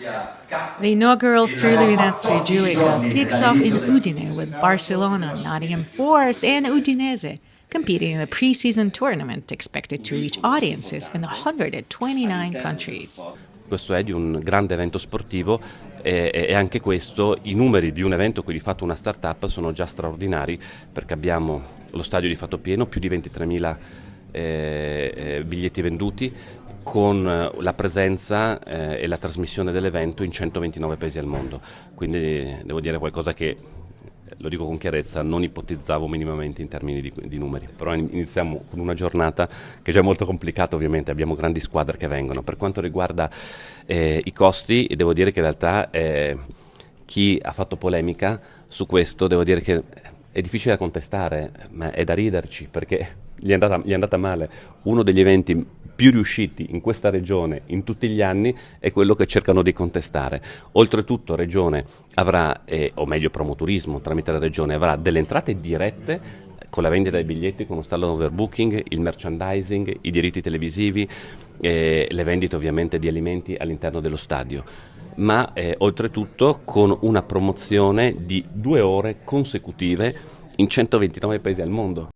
The inaugural Friuli Venezia Giulica kicks off in Udine with Barcelona, Nottingham Forest, and Udinese competing in the pre-season tournament expected to reach audiences in 129 countries. Questo è di un grande evento sportivo e anche questo, i numeri di un evento qui di fatto una start-up sono già straordinari, perché abbiamo lo stadio di fatto pieno, più di 23.000 biglietti venduti, con la presenza e la trasmissione dell'evento in 129 paesi al mondo. Quindi devo dire qualcosa che, lo dico con chiarezza, non ipotizzavo minimamente in termini di numeri. Però iniziamo con una giornata che già è molto complicata, ovviamente, abbiamo grandi squadre che vengono. Per quanto riguarda i costi, devo dire che in realtà chi ha fatto polemica su questo, devo dire che è difficile da contestare, ma è da riderci, perché gli è andata male. Uno degli eventi più riusciti in questa regione in tutti gli anni è quello che cercano di contestare. Oltretutto Regione avrà, o meglio Promoturismo tramite la Regione, avrà delle entrate dirette con la vendita dei biglietti, con lo standard overbooking, il merchandising, i diritti televisivi, le vendite ovviamente di alimenti all'interno dello stadio, ma oltretutto con una promozione di 2 ore consecutive in 129 paesi al mondo.